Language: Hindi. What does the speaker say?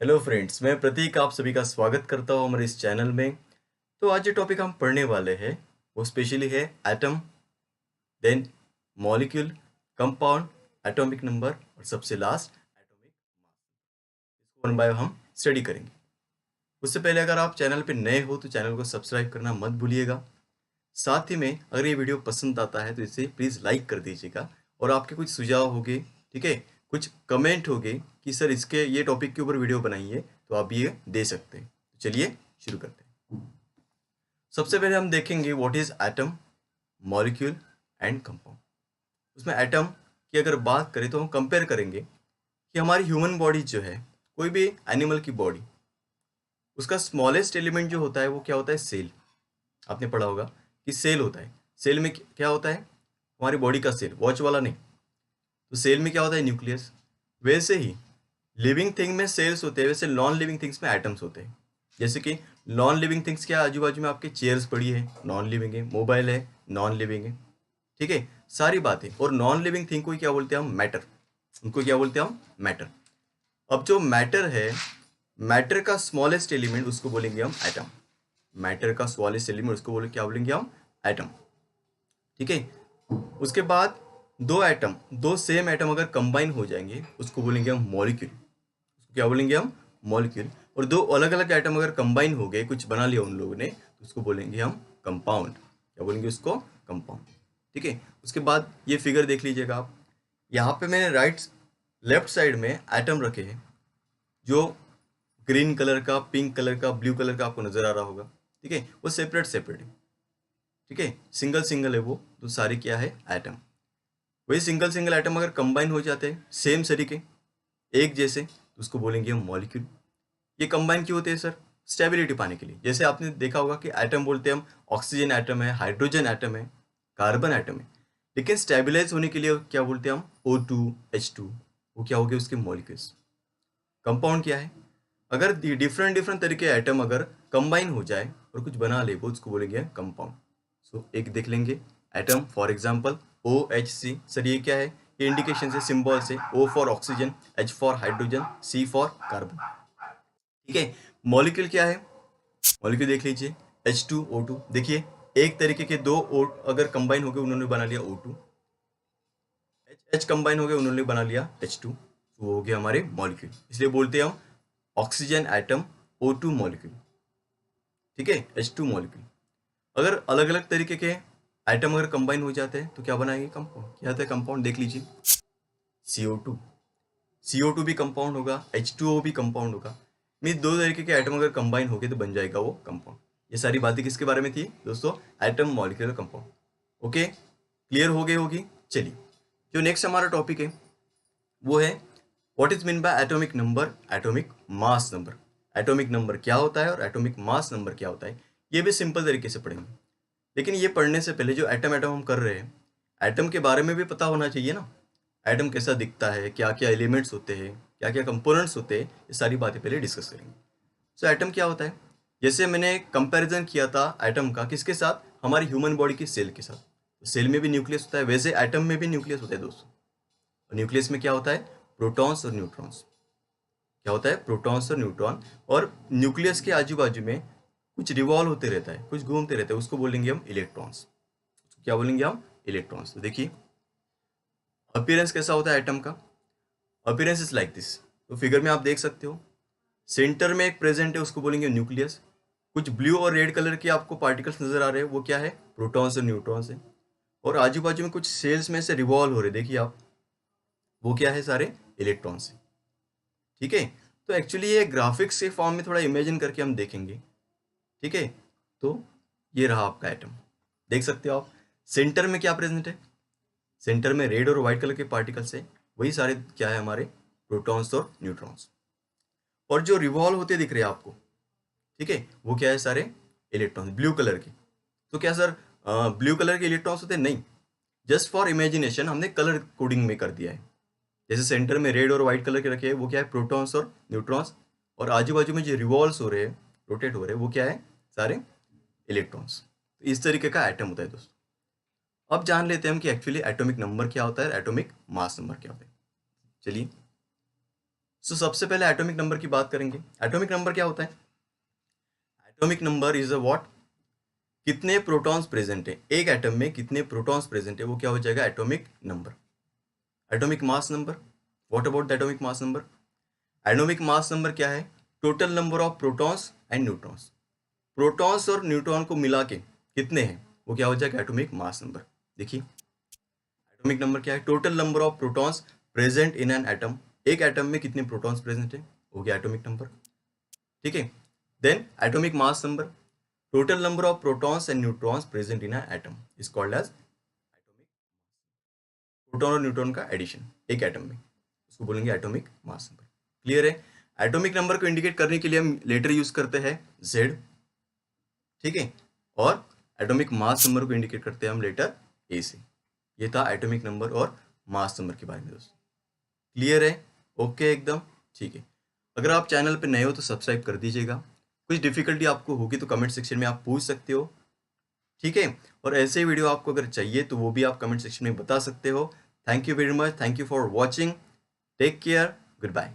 हेलो फ्रेंड्स, मैं प्रतीक आप सभी का स्वागत करता हूँ हमारे इस चैनल में। तो आज जो टॉपिक हम पढ़ने वाले हैं वो स्पेशली है atom, then molecule, compound, atomic number और सबसे लास्ट एटॉमिक मास। इसको वन बाय हम स्टडी करेंगे। उससे पहले अगर आप चैनल पे नए हो तो चैनल को सब्सक्राइब करना मत भूलिएगा। साथ ही में अगर ये वीडियो पसंद आता है तो इसे प्लीज़ लाइक कर दीजिएगा और आपके कुछ सुझाव होंगे, ठीक है, कुछ कमेंट होंगे कि सर इसके ये टॉपिक के ऊपर वीडियो बनाइए, तो आप ये दे सकते हैं। तो चलिए शुरू करते हैं। सबसे पहले हम देखेंगे what is atom, molecule and compound. उसमें एटम की अगर बात करें तो हम कंपेयर करेंगे कि हमारी ह्यूमन बॉडी जो है, कोई भी एनिमल की बॉडी, उसका स्मॉलेस्ट एलिमेंट जो होता है वो क्या होता है? सेल। आपने पढ़ा होगा कि सेल होता है। सेल में क्या होता है? हमारी बॉडी का सेल, वॉच वाला नहीं। तो सेल में क्या होता है? न्यूक्लियस। वैसे ही लिविंग थिंग में सेल्स होते हैं, वैसे नॉन लिविंग थिंग्स में एटम्स होते हैं। जैसे कि नॉन लिविंग थिंग्स क्या, आजू बाजू में आपके चेयर्स पड़ी है, नॉन लिविंग है, मोबाइल है, नॉन लिविंग है, ठीक है, सारी बातें। और नॉन लिविंग थिंग को क्या बोलते हैं हम? मैटर। उनको क्या बोलते हैं हम? मैटर। अब जो मैटर है, मैटर का स्मॉलेस्ट एलिमेंट उसको बोलेंगे हम एटम। मैटर का स्मॉलेस्ट एलिमेंट उसको क्या बोलेंगे हम? एटम। ठीक है। उसके बाद दो एटम, दो सेम एटम अगर कंबाइन हो जाएंगे उसको बोलेंगे हम मॉलिक्यूल। उसको क्या बोलेंगे हम? मॉलिक्यूल। और दो अलग अलग एटम अगर कंबाइन हो गए, कुछ बना लिया उन लोगों ने, तो उसको बोलेंगे हम कंपाउंड। क्या बोलेंगे उसको? कंपाउंड। ठीक है। उसके बाद ये फिगर देख लीजिएगा आप। यहाँ पे मैंने लेफ्ट साइड में एटम रखे हैं, जो ग्रीन कलर का, पिंक कलर का, ब्लू कलर का आपको नजर आ रहा होगा। ठीक है। वो सेपरेट सेपरेट है। ठीक है, सिंगल सिंगल है वो, तो सारे क्या है? एटम। वही सिंगल सिंगल एटम अगर कंबाइन हो जाते हैं सेम तरीके, एक जैसे, तो उसको बोलेंगे हम मॉलिक्यूल। ये कंबाइन क्यों होते हैं सर? स्टेबिलिटी पाने के लिए। जैसे आपने देखा होगा कि एटम बोलते हैं हम, ऑक्सीजन एटम है, हाइड्रोजन एटम है, कार्बन एटम है, लेकिन स्टेबिलाईज होने के लिए क्या बोलते हैं हम? O2H2। वो क्या हो गए? उसके मॉलिक्यूल्स। कंपाउंड क्या है? अगर डिफरेंट डिफरेंट तरीके एटम अगर कंबाइन हो जाए और कुछ बना ले, वो उसको बोलेंगे कंपाउंड। सो एक देख लेंगे atom, for example OHC। Sir ये क्या है? ये इंडिकेशन से, सिंबल से, O for oxygen, H for hydrogen, C for carbon. ठीक है। मॉलिक्यूल क्या है? मॉलिक्यूल देख लीजिए, H2O2। देखिए, एक तरीके के दो O अगर कंबाइन हो गए, उन्होंने बना लिया O2। H कंबाइन हो गए, उन्होंने बना लिया H2। तो वो हो गया हमारे मॉलिक्यूल। इसलिए बोलते हैं हम ऑक्सीजन एटम, O2 मॉलिक्यूल। ठीक है, H2 मॉलिक्यूल। अगर अलग अलग तरीके के एटम अगर कंबाइन हो जाते हैं तो क्या बनाएंगे? कंपाउंड। क्या होता है कंपाउंड? देख लीजिए, CO2। CO2 भी कंपाउंड होगा, H2O भी कंपाउंड होगा। मीन दो तरीके के एटम अगर कंबाइन हो गए तो बन जाएगा वो कंपाउंड। ये सारी बातें किसके बारे में थी दोस्तों? Atom, molecular, compound. Okay, clear हो गई होगी। चलिए, जो नेक्स्ट हमारा टॉपिक है वो है what is mean by atomic number, atomic mass number. Atomic number क्या होता है और एटॉमिक मास नंबर क्या होता है, ये भी सिंपल तरीके से पढ़ेंगे। लेकिन ये पढ़ने से पहले जो एटम एटम हम कर रहे हैं, एटम के बारे में भी पता होना चाहिए ना। एटम कैसा दिखता है, क्या क्या एलिमेंट्स होते हैं, क्या क्या कंपोनेंट्स होते हैं, ये सारी बातें पहले डिस्कस करेंगे। सो एटम क्या होता है? जैसे मैंने कंपैरिजन किया था एटम का किसके साथ? हमारी ह्यूमन बॉडी की सेल के साथ। तो सेल में भी न्यूक्लियस होता है, वैसे एटम में भी न्यूक्लियस होता है दोस्तों। और न्यूक्लियस में क्या होता है? प्रोटॉन्स और न्यूट्रॉन्स। क्या होता है? प्रोटॉन्स और न्यूट्रॉन। और न्यूक्लियस के आजू बाजू में कुछ रिवॉल्व होते रहता है, कुछ घूमते रहते हैं, उसको बोलेंगे हम इलेक्ट्रॉन्स। क्या बोलेंगे हम? इलेक्ट्रॉन्स। तो देखिए, अपीयरेंस कैसा होता है एटम का? Appearance is like this. तो फिगर में आप देख सकते हो, सेंटर में एक प्रेजेंट है, उसको बोलेंगे न्यूक्लियस। कुछ ब्लू और रेड कलर के आपको पार्टिकल्स नजर आ रहे हैं, वो क्या है? प्रोटॉन्स और न्यूट्रॉन्स है। और आजू बाजू में कुछ सेल्स में से रिवॉल्व हो रहे, देखिए आप, वो क्या है? सारे इलेक्ट्रॉन्स है। ठीक है। तो एक्चुअली ये ग्राफिक्स के फॉर्म में थोड़ा इमेजिन करके हम देखेंगे। ठीक है। तो ये रहा आपका एटम, देख सकते हो आप। सेंटर में क्या प्रेजेंट है? सेंटर में रेड और व्हाइट कलर के पार्टिकल्स है, वही सारे क्या है? हमारे प्रोटॉन्स और न्यूट्रॉन्स। और जो रिवॉल्व होते दिख रहे हैं आपको, ठीक है, वो क्या है? सारे इलेक्ट्रॉन्स, ब्लू कलर के। तो क्या सर ब्लू कलर के इलेक्ट्रॉन्स होते हैं? नहीं, जस्ट फॉर इमेजिनेशन हमने कलर कोडिंग में कर दिया है। जैसे सेंटर में रेड और व्हाइट कलर के रखे हैं, वो क्या है? प्रोटॉन्स और न्यूट्रॉन्स। और आजू बाजू में जो रिवॉल्व हो रहे हैं, रोटेट हो रहे हैं, वो क्या है? सारे इलेक्ट्रॉन्स। तो इस तरीके का एटम होता है दोस्तों। अब जान लेते हैं हम कि एक्चुअली एटॉमिक नंबर क्या होता है, एटॉमिक मास नंबर क्या होता है। चलिए, सो सबसे पहले एटॉमिक नंबर की बात करेंगे। एटॉमिक नंबर क्या होता है? Atomic number is a what? कितने प्रोटॉन्स प्रेजेंट है एक एटम में, कितने प्रोटॉन्स प्रेजेंट है, वो क्या हो जाएगा? Atomic number. Atomic mass number, what about the atomic mass number? Atomic mass number क्या है? Total number of protons and neutrons. Protons और न्यूट्रॉन को मिला के कितने हैं, वो क्या हो जाएगा? Atomic mass number. देखिए एटॉमिक नंबर क्या है? Total number of protons present in an atom. एक एटम में कितने प्रोटॉन्स प्रेजेंट है, हो गया एटॉमिक नंबर। ठीक है। Then atomic mass number, total number of protons and neutrons present in an atom is called as atomic. Proton और न्यूट्रॉन का एडिशन एक एटम में, उसको बोलेंगे एटॉमिक मास नंबर। क्लियर है? एटॉमिक नंबर को इंडिकेट करने के लिए हम लेटर यूज करते हैं Z। ठीक है। और एटॉमिक मास नंबर को इंडिकेट करते हैं हम लेटर A से। ये था एटॉमिक नंबर और मास नंबर के बारे में दोस्तों। क्लियर है? ओके एकदम ठीक है। अगर आप चैनल पे नए हो तो सब्सक्राइब कर दीजिएगा। कुछ डिफिकल्टी आपको होगी तो कमेंट सेक्शन में आप पूछ सकते हो। ठीक है। और ऐसे वीडियो आपको अगर चाहिए तो वो भी आप कमेंट सेक्शन में बता सकते हो। Thank you very much, thank you for watching, take care, good bye.